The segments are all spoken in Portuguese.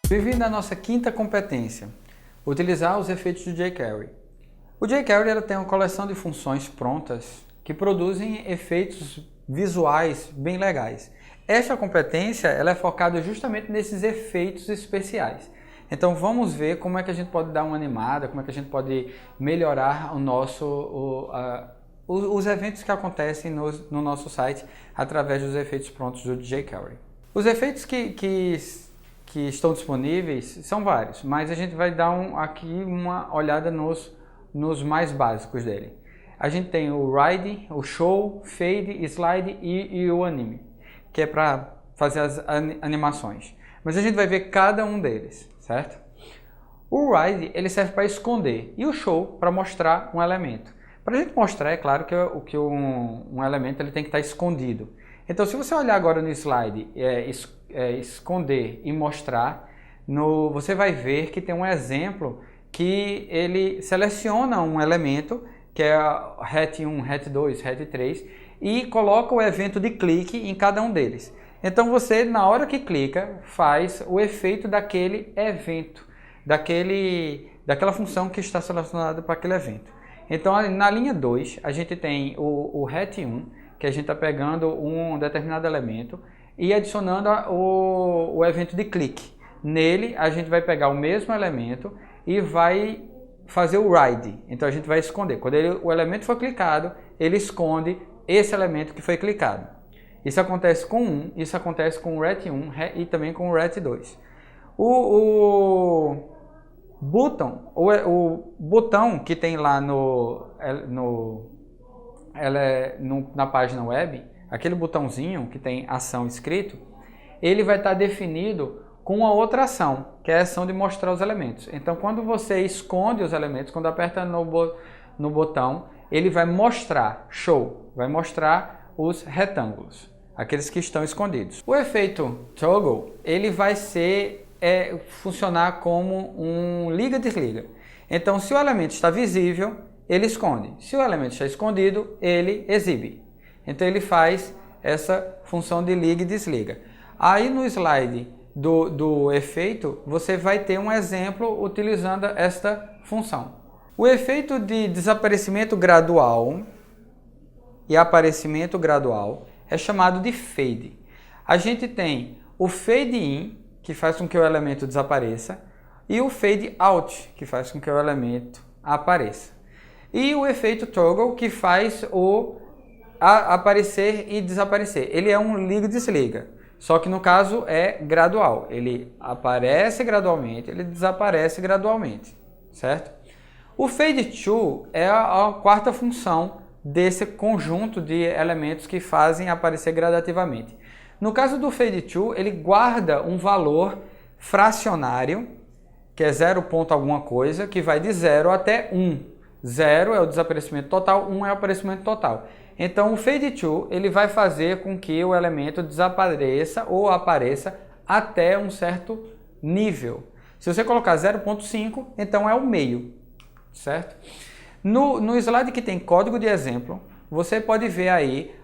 Bem-vindo à nossa quinta competência, utilizar os efeitos do jQuery. O jQuery ela tem uma coleção de funções prontas que produzem efeitos visuais bem legais. Esta competência ela é focada justamente nesses efeitos especiais. Então vamos ver como é que a gente pode dar uma animada, como é que a gente pode melhorar os eventos que acontecem no nosso site através dos efeitos prontos do jQuery. Os efeitos que estão disponíveis são vários, mas a gente vai dar aqui uma olhada nos mais básicos dele. A gente tem o Ride, o Show, Fade, Slide e o Anime, que é para fazer as animações. Mas a gente vai ver cada um deles, certo? O Ride ele serve para esconder e o Show para mostrar um elemento. Para a gente mostrar, é claro que um elemento ele tem que estar escondido. Então, se você olhar agora no slide, esconder e mostrar, você vai ver que tem um exemplo que ele seleciona um elemento, que é hat1, hat2, hat3, e coloca o evento de clique em cada um deles. Então, você, na hora que clica, faz o efeito daquele evento, daquela função que está selecionada para aquele evento. Então, na linha 2, a gente tem o hat1, que a gente está pegando um determinado elemento e adicionando o evento de clique. Nele, a gente vai pegar o mesmo elemento e vai fazer o Ride. Então, a gente vai esconder. Quando o elemento for clicado, ele esconde esse elemento que foi clicado. Isso acontece com 1, isso acontece com o Ret1 e também com o Ret2. O botão que tem lá na página web, aquele botãozinho que tem ação escrito, ele vai estar definido com uma outra ação, que é a ação de mostrar os elementos. Então, quando você esconde os elementos, quando aperta no botão, ele vai mostrar, show, vai mostrar os retângulos, aqueles que estão escondidos. O efeito toggle, ele vai funcionar como um liga-desliga. Então, se o elemento está visível, ele esconde. Se o elemento está escondido, ele exibe. Então, ele faz essa função de liga e desliga. Aí, no slide do efeito, você vai ter um exemplo utilizando esta função. O efeito de desaparecimento gradual e aparecimento gradual é chamado de fade. A gente tem o fade in, que faz com que o elemento desapareça, e o fade out, que faz com que o elemento apareça. E o efeito toggle, que faz aparecer e desaparecer. Ele é um liga e desliga, só que no caso é gradual. Ele aparece gradualmente, ele desaparece gradualmente, certo? O fade to é a quarta função desse conjunto de elementos que fazem aparecer gradativamente. No caso do fade to, ele guarda um valor fracionário, que é 0 ponto alguma coisa, que vai de 0 até 1. 0 é o desaparecimento total, 1 é o aparecimento total. Então, o fade to, ele vai fazer com que o elemento desapareça ou apareça até um certo nível. Se você colocar 0.5, então é o meio, certo? No slide que tem código de exemplo, você pode ver aí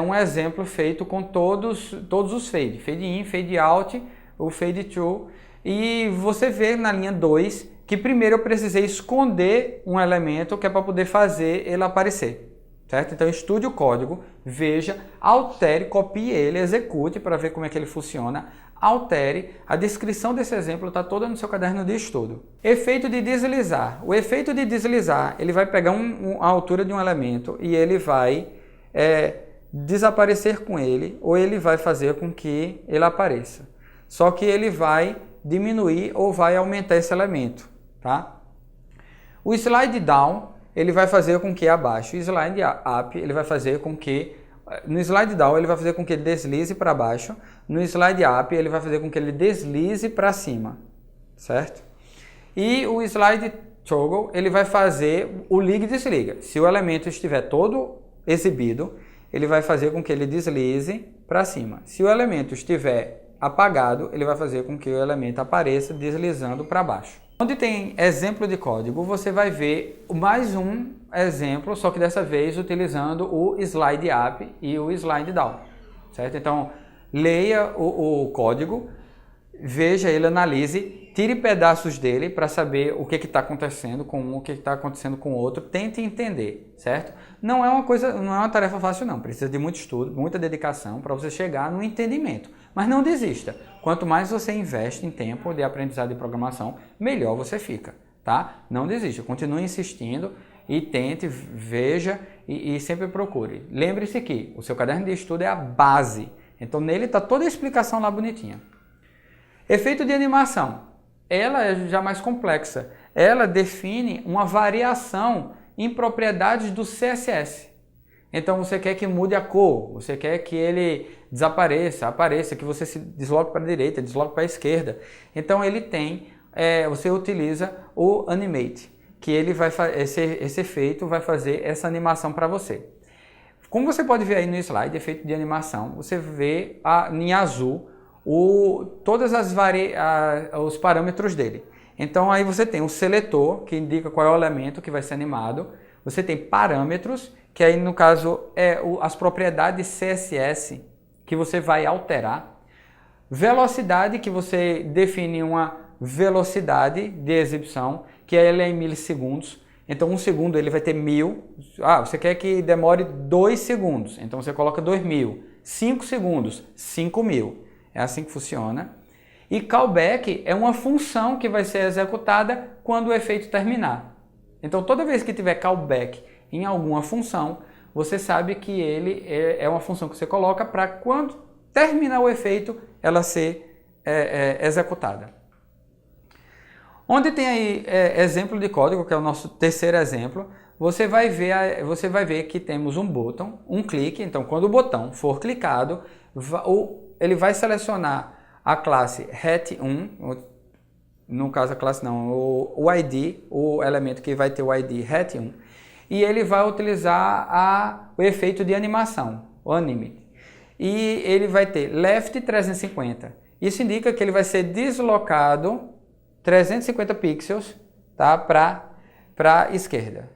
um exemplo feito com todos os fade. Fade in, fade out, o fade to. E você vê na linha 2 que primeiro eu precisei esconder um elemento que é para poder fazer ele aparecer. Certo? Então estude o código, veja, altere, copie ele, execute para ver como é que ele funciona. Altere, a descrição desse exemplo está toda no seu caderno de estudo. Efeito de deslizar. O efeito de deslizar, ele vai pegar a altura de um elemento e ele vai desaparecer com ele, ou ele vai fazer com que ele apareça. Só que ele vai diminuir ou vai aumentar esse elemento, tá? O slide down, ele vai fazer com que abaixe. O slide up, ele vai fazer com que... No slide down, ele vai fazer com que ele deslize para baixo. No slide up, ele vai fazer com que ele deslize para cima, certo? E o slide toggle, ele vai fazer o liga e desliga. Se o elemento estiver todo exibido, ele vai fazer com que ele deslize para cima. Se o elemento estiver apagado, ele vai fazer com que o elemento apareça deslizando para baixo. Onde tem exemplo de código, você vai ver mais um exemplo, só que dessa vez utilizando o slide up e o slide down, certo? Então, leia o código, veja ele, analise, tire pedaços dele para saber o que está acontecendo com um, o que está acontecendo com o outro, tente entender, certo? Não é uma tarefa fácil não, precisa de muito estudo, muita dedicação para você chegar no entendimento, mas não desista. Quanto mais você investe em tempo de aprendizado de programação, melhor você fica, tá? Não desista, continue insistindo e tente, veja e sempre procure. Lembre-se que o seu caderno de estudo é a base, então nele está toda a explicação lá bonitinha. Efeito de animação, ela é já mais complexa. Ela define uma variação em propriedades do CSS. Então você quer que mude a cor, você quer que ele desapareça, apareça, que você se desloque para a direita, desloque para a esquerda. Então ele tem, você utiliza o Animate, que ele vai esse efeito vai fazer essa animação para você. Como você pode ver aí no slide, efeito de animação, você vê em azul todas os parâmetros dele. Então aí você tem o seletor, que indica qual é o elemento que vai ser animado. Você tem parâmetros, que aí no caso as propriedades CSS que você vai alterar. Velocidade, que você define uma velocidade de exibição, que ela é em milissegundos. Então 1 segundo ele vai ter 1000. Você quer que demore 2 segundos, então você coloca 2000. 5 segundos, 5000. É assim que funciona. E callback é uma função que vai ser executada quando o efeito terminar. Então, toda vez que tiver callback em alguma função, você sabe que ele é uma função que você coloca para quando terminar o efeito, ela ser executada. Onde tem aí exemplo de código, que é o nosso terceiro exemplo, você vai ver que temos um botão, um clique. Então, quando o botão for clicado, ele vai selecionar a classe hat1, no caso a classe não, o ID, o elemento que vai ter o ID hat1, e ele vai utilizar o efeito de animação, o animate. E ele vai ter left 350. Isso indica que ele vai ser deslocado 350 pixels, tá, para a esquerda.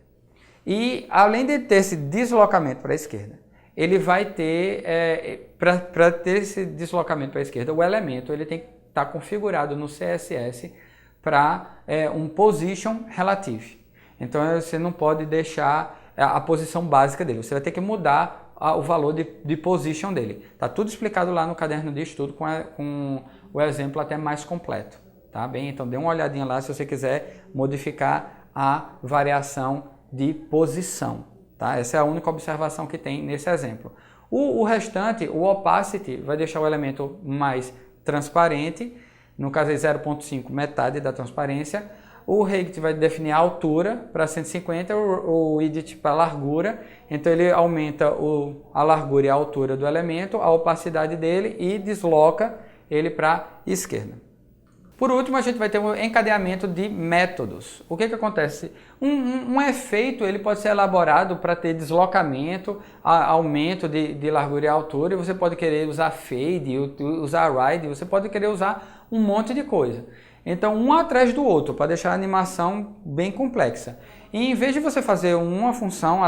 E além de ter esse deslocamento para a esquerda, ele vai ter, para ter esse deslocamento para a esquerda, o elemento ele tem que estar configurado no CSS para um position relative. Então você não pode deixar a posição básica dele, você vai ter que mudar o valor de position dele. Está tudo explicado lá no caderno de estudo com o exemplo até mais completo. Tá bem? Então dê uma olhadinha lá se você quiser modificar a variação de posição. Tá? Essa é a única observação que tem nesse exemplo. O restante, o opacity, vai deixar o elemento mais transparente, no caso é 0.5, metade da transparência. O height vai definir a altura para 150, o width para a largura, então ele aumenta a largura e a altura do elemento, a opacidade dele e desloca ele para a esquerda. Por último, a gente vai ter um encadeamento de métodos. O que acontece? Um efeito ele pode ser elaborado para ter deslocamento, aumento de largura e altura, e você pode querer usar fade, usar ride, você pode querer usar um monte de coisa. Então, um atrás do outro, para deixar a animação bem complexa. E em vez de você fazer uma função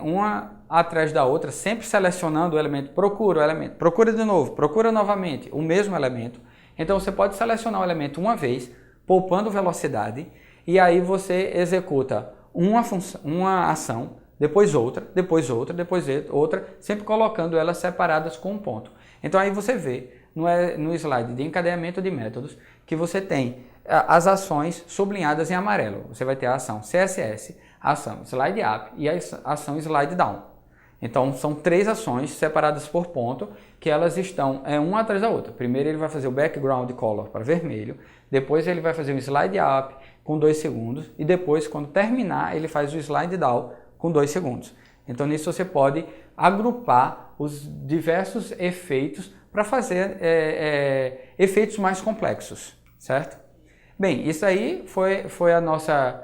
uma atrás da outra, sempre selecionando o elemento, procura o elemento, procura de novo, procura novamente o mesmo elemento. Então você pode selecionar o elemento uma vez, poupando velocidade, e aí você executa uma ação, depois outra, depois outra, depois outra, sempre colocando elas separadas com um ponto. Então aí você vê no slide de encadeamento de métodos que você tem as ações sublinhadas em amarelo. Você vai ter a ação CSS, a ação slide up e a ação slide down. Então, são 3 ações separadas por ponto, que elas estão uma atrás da outra. Primeiro ele vai fazer o background color para vermelho, depois ele vai fazer um slide up com 2 segundos, e depois, quando terminar, ele faz o slide down com 2 segundos. Então, nisso você pode agrupar os diversos efeitos para fazer efeitos mais complexos, certo? Bem, isso aí foi a nossa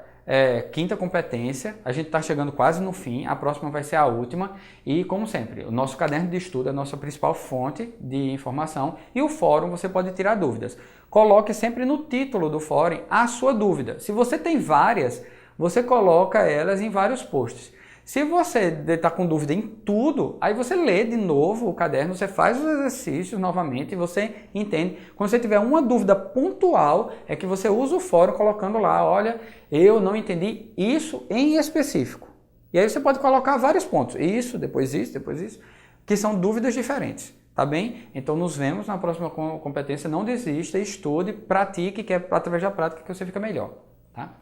quinta competência. A gente está chegando quase no fim, a próxima vai ser a última e, como sempre, o nosso caderno de estudo é a nossa principal fonte de informação e o fórum você pode tirar dúvidas. Coloque sempre no título do fórum a sua dúvida. Se você tem várias, você coloca elas em vários posts. Se você está com dúvida em tudo, aí você lê de novo o caderno, você faz os exercícios novamente e você entende. Quando você tiver uma dúvida pontual, é que você usa o fórum colocando lá, olha, eu não entendi isso em específico. E aí você pode colocar vários pontos, isso, depois isso, que são dúvidas diferentes, tá bem? Então nos vemos na próxima competência, não desista, estude, pratique, que é através da prática que você fica melhor, tá?